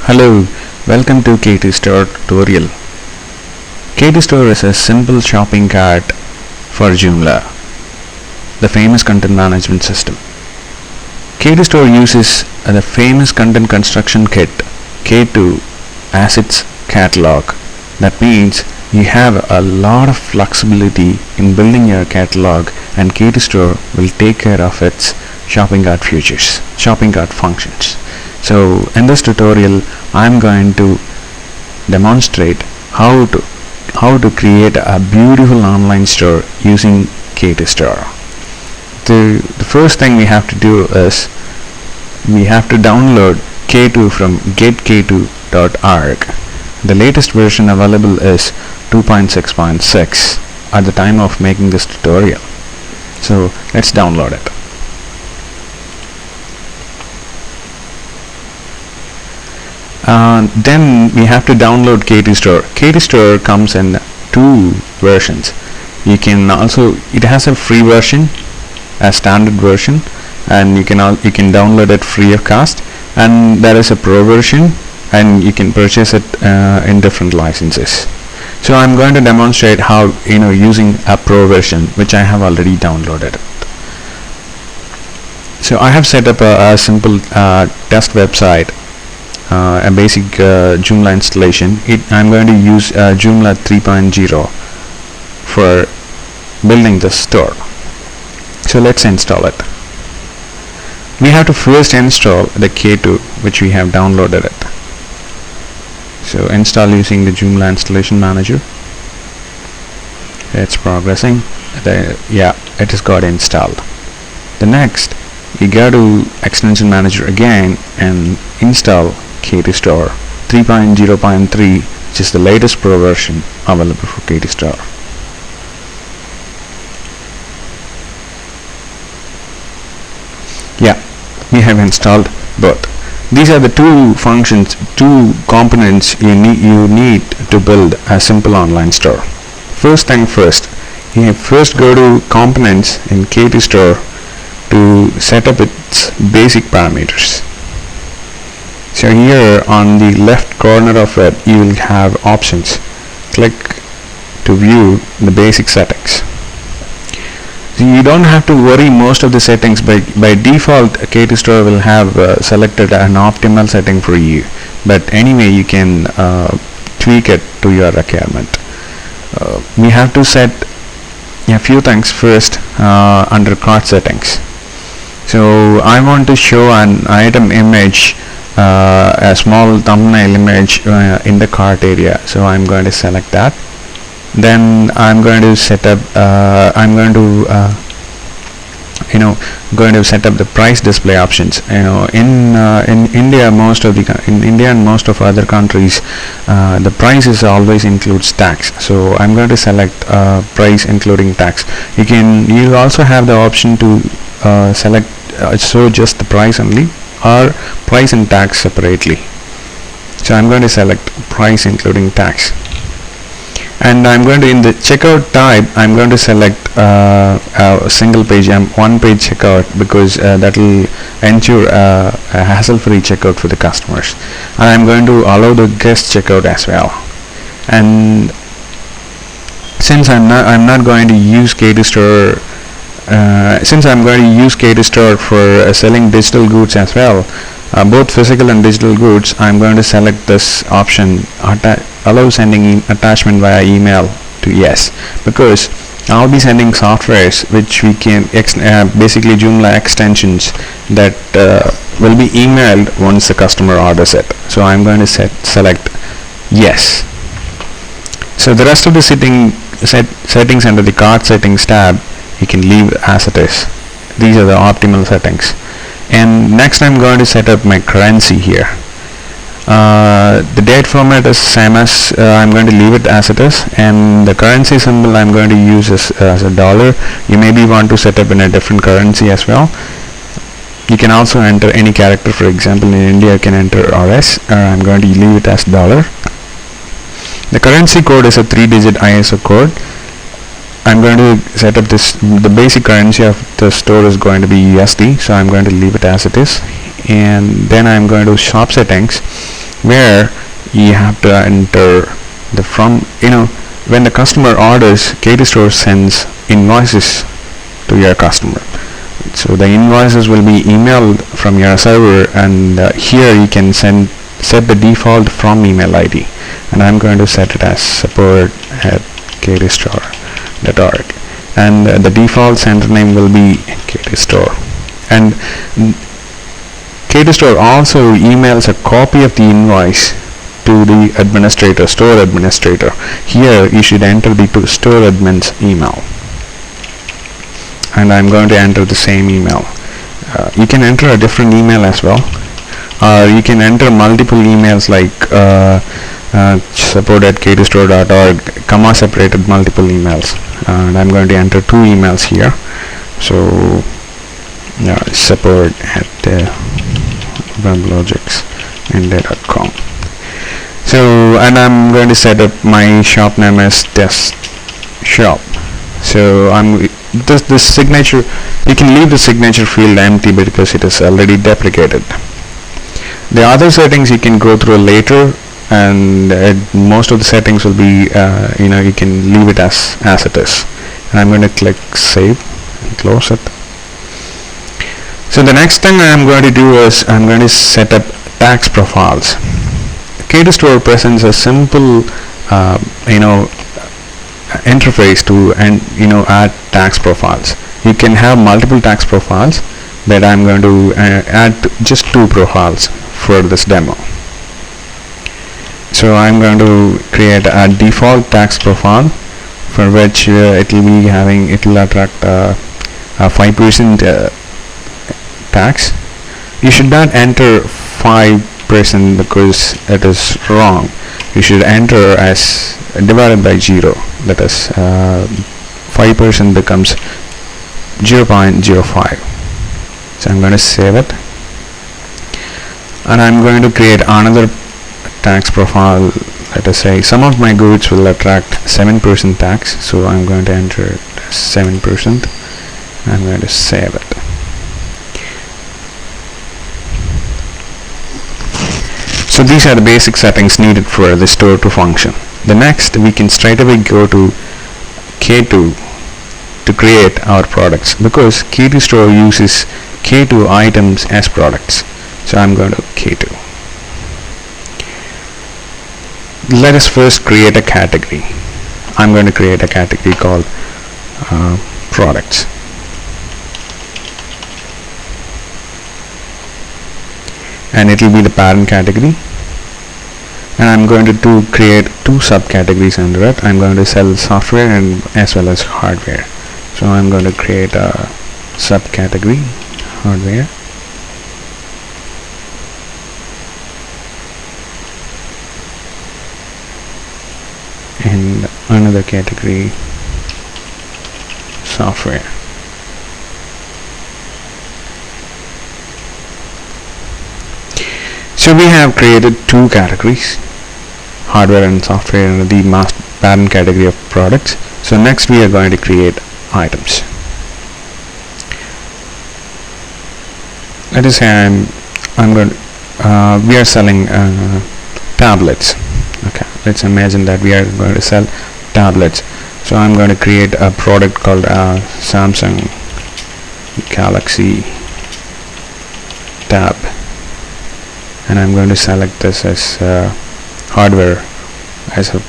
Hello, welcome to KT Store tutorial. KT Store is a simple shopping cart for Joomla, the famous content management system. KT Store uses the famous content construction kit K2 as its catalog. That means you have a lot of flexibility in building your catalog, and KT Store will take care of its shopping cart functions. So in this tutorial I'm going to demonstrate how to create a beautiful online store using KT Store. The first thing we have to do is we have to download K2 from getk2.org. The latest version available is 2.6.6 at the time of making this tutorial. So let's download it. Then we have to download KT Store. KT Store comes in two versions. It has a free version, a standard version, and you can download it free of cost, and there is a pro version, and you can purchase it in different licenses. So I'm going to demonstrate how using a pro version, which I have already downloaded. So I have set up a simple test website, a basic Joomla installation. I'm going to use Joomla 3.0 for building this store. So let's install it. We have to first install the K2, which we have downloaded it. So install using the Joomla installation manager. It's progressing. Yeah, it has got installed. The next, you go to extension manager again and install KT Store 3.0.3, which is the latest pro version available for KT Store. Yeah, we have installed both. These are the two components you need to build a simple online store. First thing first, you first go to components in KT Store to set up its basic parameters. So here on the left corner of it, you will have options. Click to view the basic settings. So you don't have to worry most of the settings. By default, KT Store will have selected an optimal setting for you, but anyway you can tweak it to your requirement. We have to set a few things first under cart settings. So I want to show an item image, a small thumbnail image in the cart area, so I'm going to select that. Then I'm going to set up set up the price display options. In India and most of other countries, the prices always includes tax, so I'm going to select price including tax. You also have the option to select show just the price only, or price and tax separately. So I'm going to select price including tax, and I'm going to, in the checkout type, I'm going to select a single page and one page checkout, because that will ensure a hassle-free checkout for the customers. And I'm going to allow the guest checkout as well. And since I'm not going to use KT Store, since I'm going to use KT Store for selling digital goods as well, both physical and digital goods, I'm going to select this option, allow sending attachment via email to yes, because I'll be sending softwares which we can basically Joomla extensions that will be emailed once the customer orders it. So I'm going to select yes. So the rest of the settings under the cart settings tab, you can leave as it is. These are the optimal settings. And next I'm going to set up my currency here. The date format is same as I'm going to leave it as it is, and the currency symbol I'm going to use as a dollar. You maybe want to set up in a different currency as well. You can also enter any character. For example, in India you can enter RS, or I'm going to leave it as dollar. The currency code is a 3-digit ISO code. I'm going to set up the basic currency of the store is going to be USD, so I'm going to leave it as it is. And then I'm going to shop settings. where you have to enter the from, when the customer orders, KT Store sends invoices to your customer. So the invoices will be emailed from your server, and here you can set the default from email ID, and I'm going to set it as support@ktstore.org, and the default center name will be KT Store. And KT Store also emails a copy of the invoice to the administrator, store administrator. Here you should enter the store admin's email, and I'm going to enter the same email. You can enter a different email as well, or you can enter multiple emails like support@ktstore.org, comma separated multiple emails, and I'm going to enter 2 emails here. So support@weblogicsindia.com. So, and I'm going to set up my shop name as test shop. So this signature, you can leave the signature field empty because it is already deprecated. The other settings you can go through later, and most of the settings will be you can leave it as it is. And I'm going to click save and close it. So the next thing I'm going to do is I'm going to set up tax profiles. KT Store presents a simple interface to add tax profiles. You can have multiple tax profiles, but I'm going to add just 2 profiles for this demo. So I'm going to create a default tax profile, for which it will attract a 5% tax. You should not enter 5% because it is wrong. You should enter as divided by 0. That is 5% becomes 0.05. So I'm going to save it, and I'm going to create another tax profile. Let us say some of my goods will attract 7% tax, so I'm going to enter it as 7%. I'm going to save it. So these are the basic settings needed for the store to function. The next, we can straight away go to K2 to create our products, because KT Store uses K2 items as products. So I'm going to K2. Let us first create a category. I'm going to create a category called products. And it will be the parent category, and I'm going to create 2 subcategories under it. I'm going to sell software and as well as hardware. So I'm going to create a subcategory hardware, and another category software. So we have created 2 categories, hardware and software, and the parent category of products. So next we are going to create items. Let us say we are selling tablets. Okay, let's imagine that we are going to sell tablets. So I'm going to create a product called Samsung Galaxy Tab, and I'm going to select this as hardware as a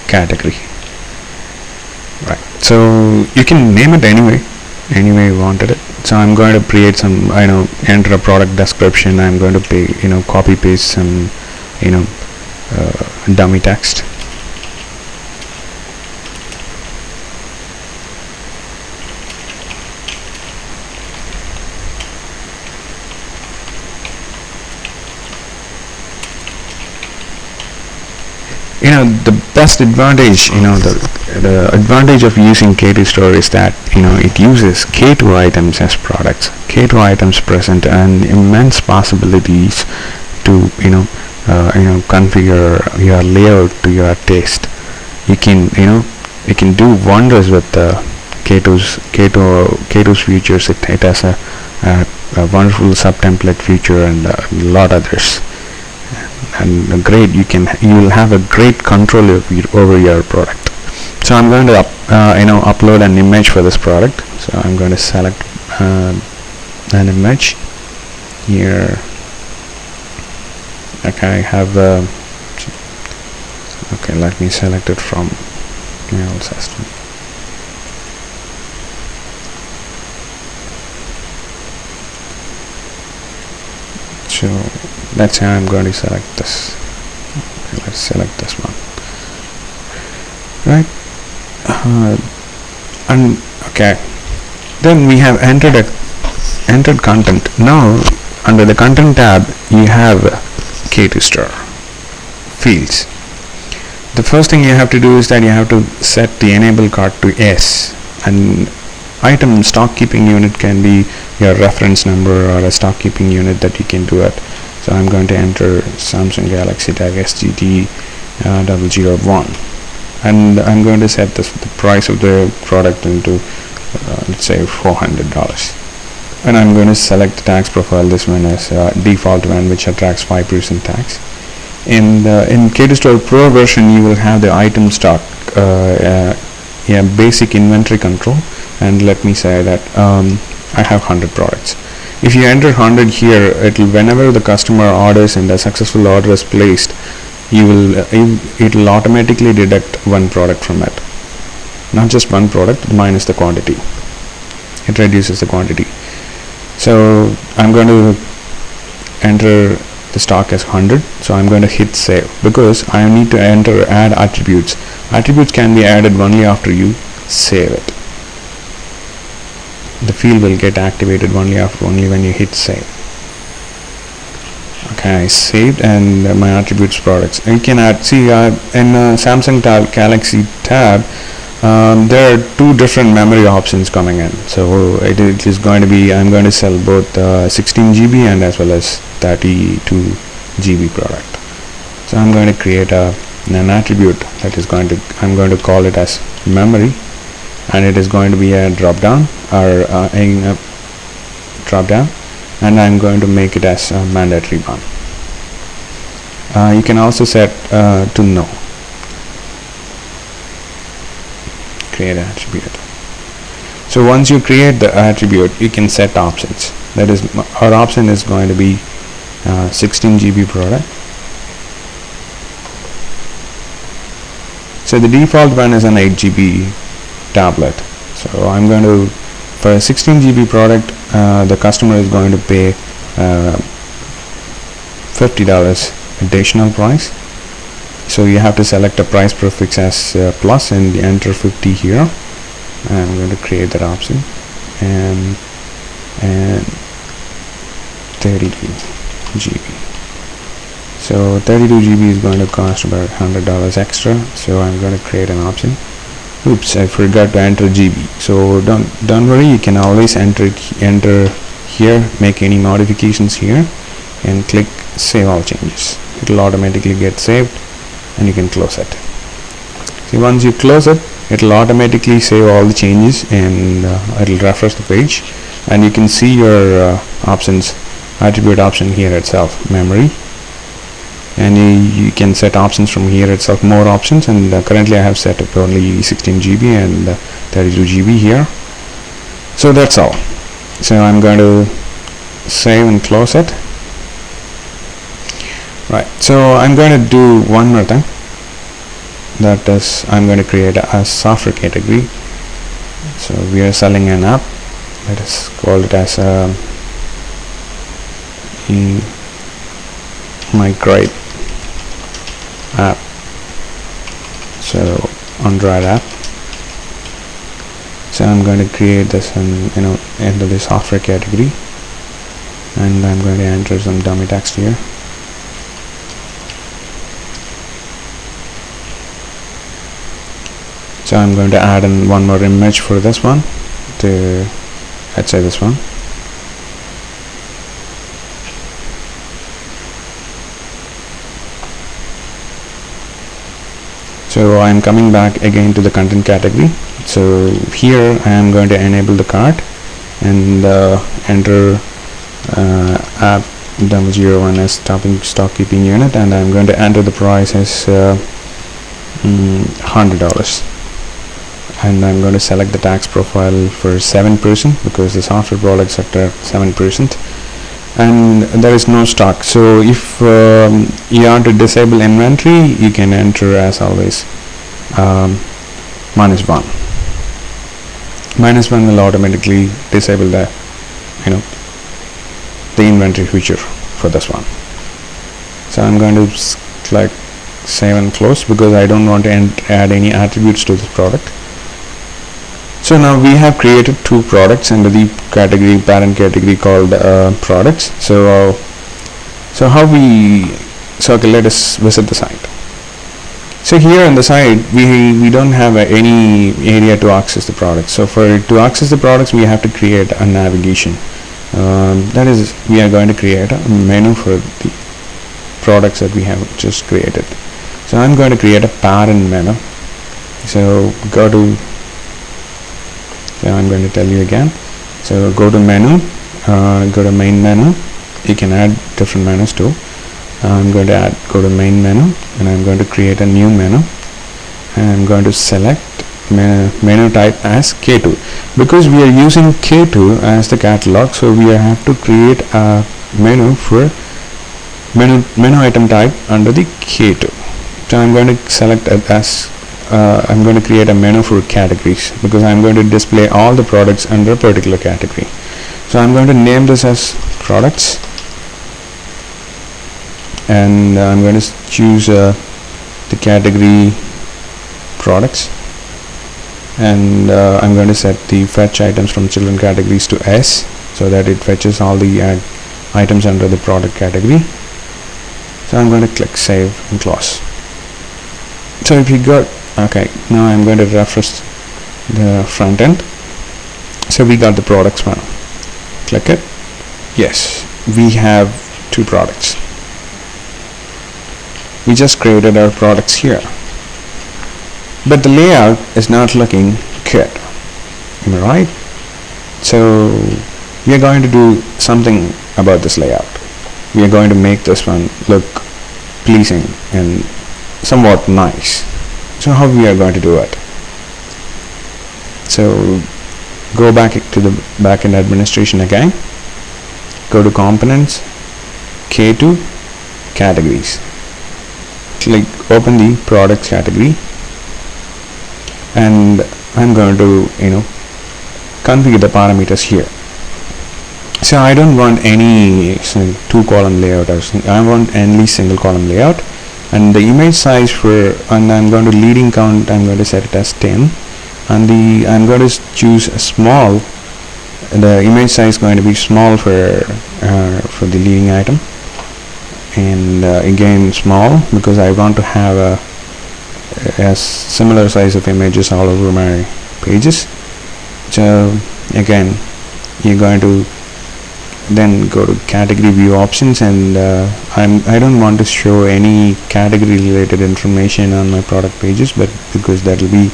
category. Right, so you can name it any way you wanted it. So I'm going to create some, enter a product description. I'm going to copy paste some dummy text. The best advantage, the advantage of using KT Store is that it uses K2 items as products. K2 items present an immense possibilities to configure your layout to your taste. You can do wonders with K2's features. It has a wonderful sub template feature and a lot others. and you will have a great control over your product. So I'm going to upload an image for this product. So I'm going to select an image here. Okay, I have okay, let me select it from my old system. So let's say I'm going to select this. Okay, let's select this one, right? And okay, then we have entered content. Now under the content tab you have K2 store fields. The first thing you have to do is that you have to set the enable cart to yes, and item stock keeping unit can be your reference number or a stock keeping unit that you can do it. So I'm going to enter Samsung Galaxy Tag SGT 001, and I'm going to set the price of the product into let's say $400, and I'm going to select the tax profile. This one is default one, which attracts 5% tax. In K2 Store Pro version, you will have the item stock, basic inventory control, and let me say that I have 100 products. If you enter 100 here, whenever the customer orders and a successful order is placed, it will automatically deduct one product from it. Not just one product, minus the quantity. It reduces the quantity. So I'm going to enter the stock as 100, so I'm going to hit save, because I need to add attributes. Attributes can be added only after you save it. The field will get activated only when you hit save. Okay, I saved, and my attributes products. You can add, see, in Samsung Galaxy tab, there are two different memory options coming in. So it is going to be, I'm going to sell both 16 GB and as well as 32 GB product. So I'm going to create an attribute that is I'm going to call it as memory, and it is going to be a drop down, and I'm going to make it as a mandatory one. You can also set to no. Create an attribute. So once you create the attribute, you can set options. That is, our option is going to be 16 GB product. So the default one is an 8 GB tablet. So I'm going to, for a 16 GB product, the customer is going to pay $50 additional price. So you have to select a price prefix as plus and enter 50 here. I'm going to create that option, and 32 GB. So 32 GB is going to cost about $100 extra. So I'm going to create an option. Oops, I forgot to enter GB. So don't worry, you can always enter here, make any modifications here, and click save all changes. It will automatically get saved, and you can close it. See, once you close it, it will automatically save all the changes, and it will refresh the page, and you can see your options, attribute option here itself, memory, and you can set options from here itself, more options, and currently I have set up only 16 GB and 32 GB here. So that's all. So I'm going to save and close it. Right, so I'm going to do one more thing. That is, I'm going to create a software category. So we are selling an app. Let us call it as migrate app. So Android app. So I'm going to create this and enter the software category, and I'm going to enter some dummy text here. So I'm going to add in one more image for this one, to let's say this one. So I'm coming back again to the content category. So here I am going to enable the cart and enter app 001 as stock keeping unit, and I'm going to enter the price as $100, and I'm going to select the tax profile for 7% because the software products are 7%, and there is no stock. So if you want to disable inventory, you can enter as always -1. -1 will automatically disable the the inventory feature for this one. So I'm going to click save and close because I don't want to add any attributes to this product. So now we have created 2 products under the parent category called products. So okay, let us visit the site. So here on the site we don't have any area to access the products. So to access the products we have to create a navigation. That is, we are going to create a menu for the products that we have just created. So I'm going to create a parent menu. So I'm going to tell you again. So go to menu, go to main menu. You can add different menus too. I'm going to go to main menu, and I'm going to create a new menu, and I'm going to select menu type as K2 because we are using K2 as the catalog. So we have to create a menu for menu item type under the K2. So I'm going to select it as I'm going to create a menu for categories because I'm going to display all the products under a particular category. So I'm going to name this as products, and I'm going to choose the category products, and I'm going to set the fetch items from children categories to S so that it fetches all the items under the product category. So I'm going to click save and close. So if you got okay, now I'm going to refresh the front end. So we got the products one. Click it. Yes, we have 2 products. We just created our products here, but the layout is not looking good. Am I right? So we are going to do something about this layout. We are going to make this one look pleasing and somewhat nice. So how we are going to do it? So go back to the backend administration again. Go to components, K2, categories. Click open the products category, and I'm going to configure the parameters here. So I don't want any 2-column layout or something. I want only single column layout, and the image size and I'm going to leading count, I'm going to set it as 10, and I'm going to choose a small. The image size is going to be small for the leading item, and again small because I want to have a similar size of images all over my pages. So again you're going to then go to category view options, and I don't want to show any category related information on my product pages, but because that will be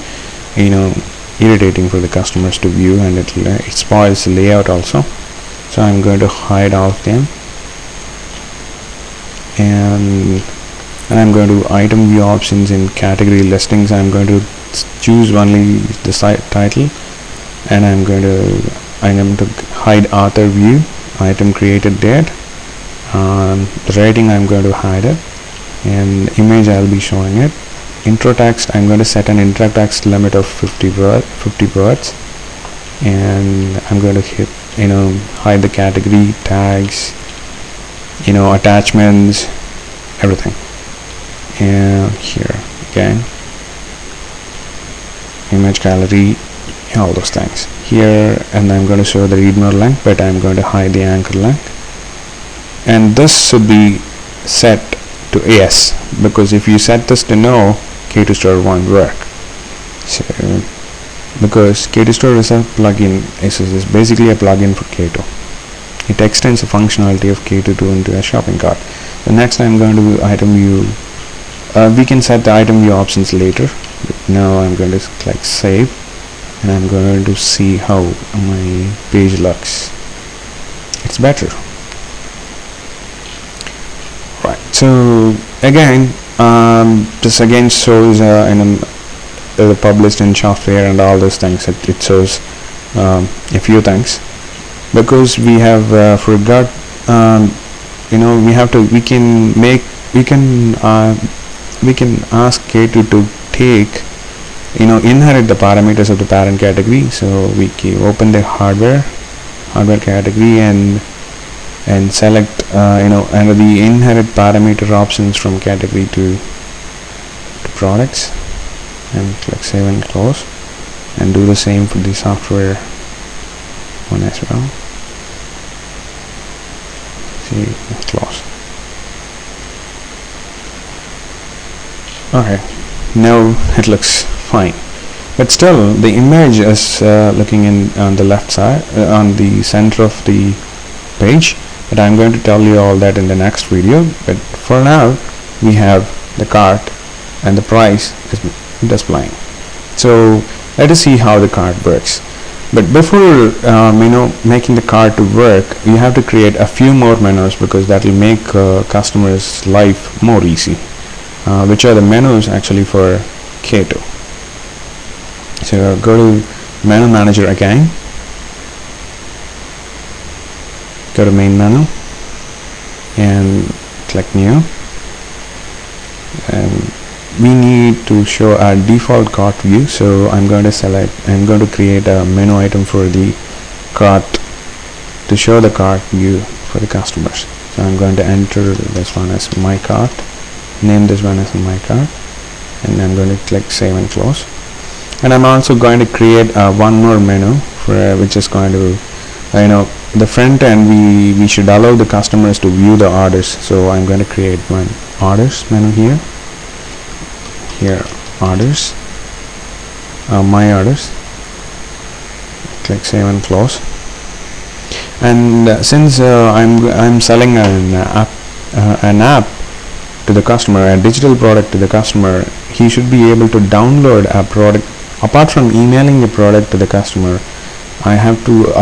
irritating for the customers to view, and it spoils the layout also. So I'm going to hide all of them, and I'm going to item view options in category listings. I'm going to choose only the site title, and I'm going to hide author view, item created date, the rating I'm going to hide it, and image I'll be showing it. Intro text, I'm going to set an intro text limit of 50 words, and I'm going to hide the category tags, attachments, everything. And here again, image gallery, all those things here, and I'm going to show the read more link, but I'm going to hide the anchor link. And this should be set to yes, because if you set this to no, K2 Store won't work. So because K2 Store is a plugin, is basically a plugin for K2. It extends the functionality of K2 into a shopping cart. So next I'm going to item view. We can set the item view options later, but now I'm going to click save, and I'm going to see how my page looks. It's better. So again, this again shows published in software and all those things. It shows a few things, because we have forgot. We have to. We can ask K2 to take, inherit the parameters of the parent category. So we open the hardware category and select under the inherit parameter options from category to products, and click save and close, and do the same for the software one as well. See, close. Okay, now it looks fine, but still the image is looking in on the left side, on the center of the page. But I'm going to tell you all that in the next video. But for now, we have the cart and the price is displaying. So let us see how the cart works. But before making the cart to work, you have to create a few more menus, because that will make customers' life more easy. Which are the menus actually for K2. So go to menu manager again. Go to main menu and click new, and we need to show our default cart view. So I'm going to create a menu item for the cart to show the cart view for the customers. So I'm going to enter this one as my cart, name this one as my cart, and I'm going to click save and close. And I'm also going to create one more menu for which is going to the front end. We should allow the customers to view the orders. So I'm going to create one orders menu here orders, my orders, click save and close. And since I'm selling an app to the customer, a digital product to the customer, he should be able to download a product. Apart from emailing the product to the customer, I have to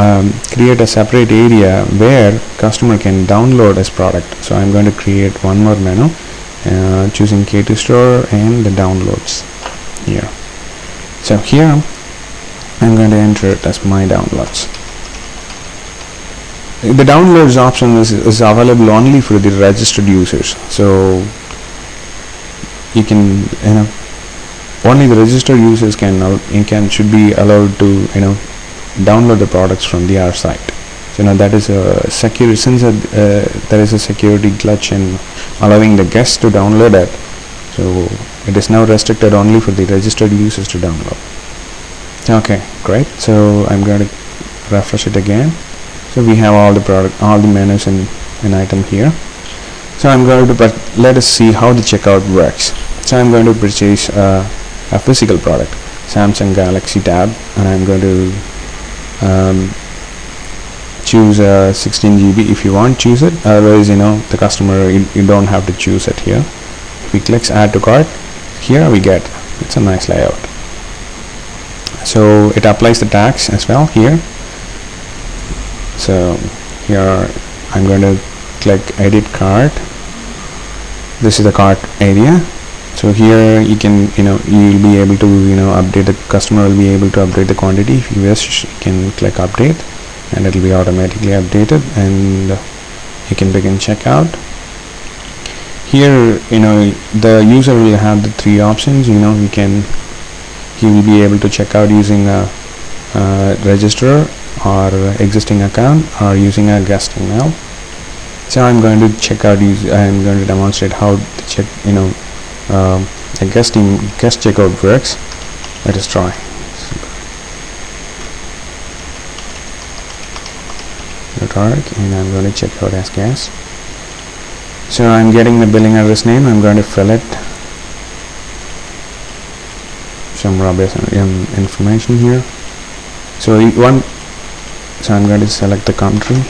create a separate area where customer can download his product. So I'm going to create one more menu, choosing K2 store and the downloads here. So here I'm going to enter it as my downloads. The downloads option is available only for the registered users. So you can only the registered users should be allowed to download the products from our site. So that is a secure, since there is a security glitch in allowing the guests to download it. So it is now restricted only for the registered users to download. Okay, great. So I'm going to refresh it again. So we have all the menus in an item here. So I'm going to let us see how the checkout works. So I'm going to purchase a physical product, Samsung Galaxy Tab, and I'm going to choose 16 GB. If you want, choose it. Otherwise, the customer, you don't have to choose it here. If we click add to cart, here we get, it's a nice layout. So it applies the tax as well here. So here I'm going to click edit cart. This is the cart area. So here you can you'll be able to update, the customer will be able to update the quantity. If you wish, you can click update and it will be automatically updated, and you can begin checkout. Here the user will have the three options. He will be able to check out using a register or existing account, or using a guest email. So I'm going to check out. I'm going to demonstrate how to check a guest checkout works. Let us try. And I'm going to check out as guest. So I'm getting the billing address name. I'm going to fill it. Some rubbish information here. So I'm going to select the country.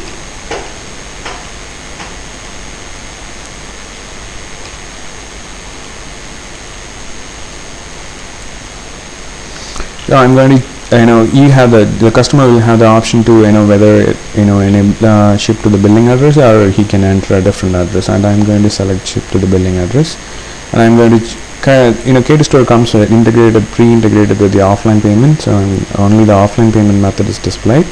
So I'm going to you have the customer will have the option to whether enable ship to the billing address, or he can enter a different address, and I'm going to select ship to the billing address, and I'm going to Hector store comes pre-integrated with the offline payment, so only the offline payment method is displayed,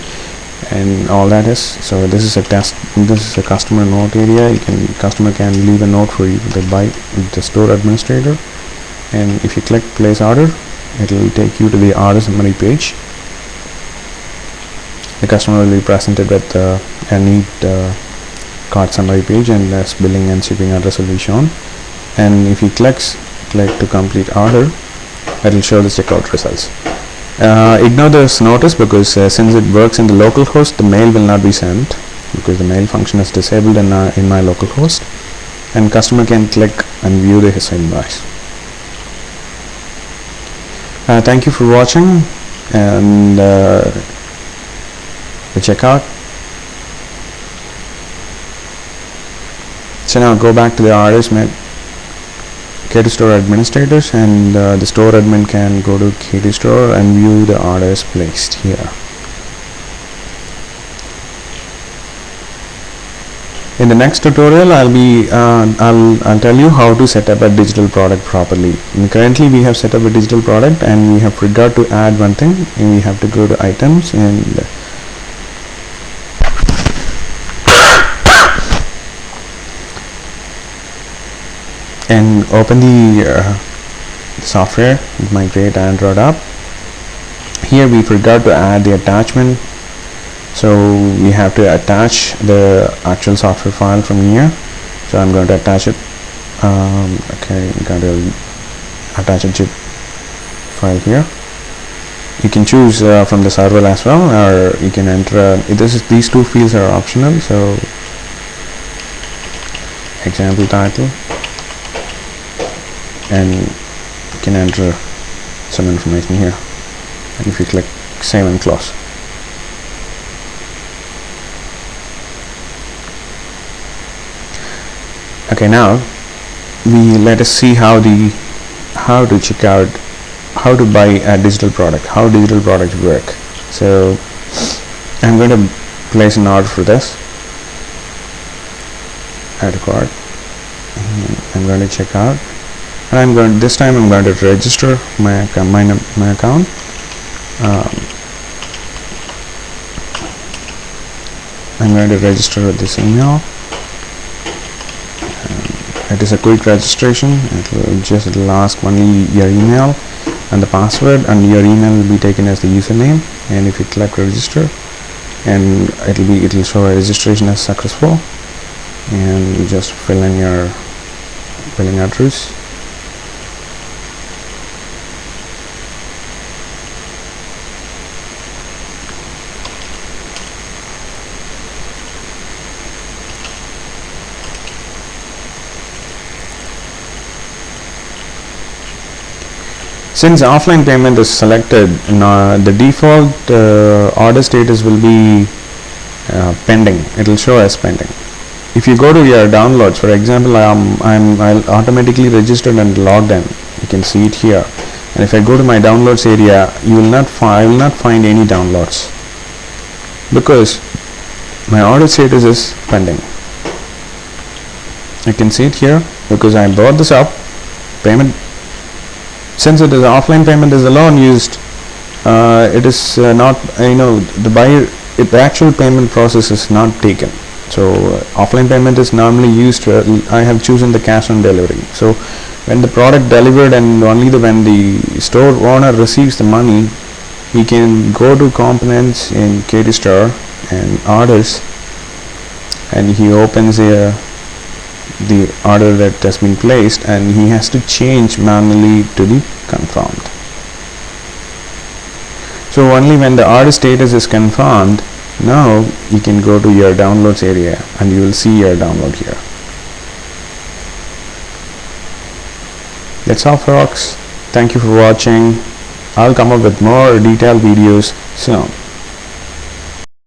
and all that is. So this is a test. This is a customer note area. Customer can leave a note for you the store administrator, and if you click place order, it will take you to the order summary page. The customer will be presented with a neat cart summary page, and this billing and shipping address will be shown. And if you click to complete order, it will show the checkout results. Ignore this notice because since it works in the local host, the mail will not be sent because the mail function is disabled in my local host, and customer can click and view his invoice. Thank you for watching, and the checkout. So now go back to the orders Hector store administrators, and the store admin can go to Hector store and view the orders placed here. In the next tutorial, I'll tell you how to set up a digital product properly. Currently, we have set up a digital product, and we have forgot to add one thing. And we have to go to items and open the software, migrate Android app. Here we forgot to add the attachment, so we have to attach the actual software file from here. So I'm going to attach it. Okay, I'm going to attach a zip file here. You can choose from the server as well, or you can enter these two fields are optional. So example title, and you can enter some information here, and if you click save and close, okay, now let us see how to check out, how to buy a digital product, how digital products work. So I'm going to place an order for this, add a card, I'm going to check out, and this time I'm going to register my account. I'm going to register with this email. It is a quick registration. It will ask only your email and the password, and your email will be taken as the username. And if you click register, and it will show a registration as successful, and you just fill in your billing address. Since offline payment is selected, the default order status will be pending. It will show as pending. If you go to your downloads, for example, I'll automatically registered and logged in. You can see it here. And if I go to my downloads area, I will not find any downloads because my order status is pending. You can see it here because I brought this up. Payment. Since it is offline payment is alone used, it is not, the actual payment process is not taken. So offline payment is normally used. I have chosen the cash on delivery. So when the product delivered, and only when the store owner receives the money, he can go to components in Hector store and orders, and he opens the order that has been placed, and he has to change manually to the confirmed. So only when the order status is confirmed, now you can go to your downloads area and you will see your download here. That's all, folks. Thank you for watching. I'll come up with more detailed videos soon.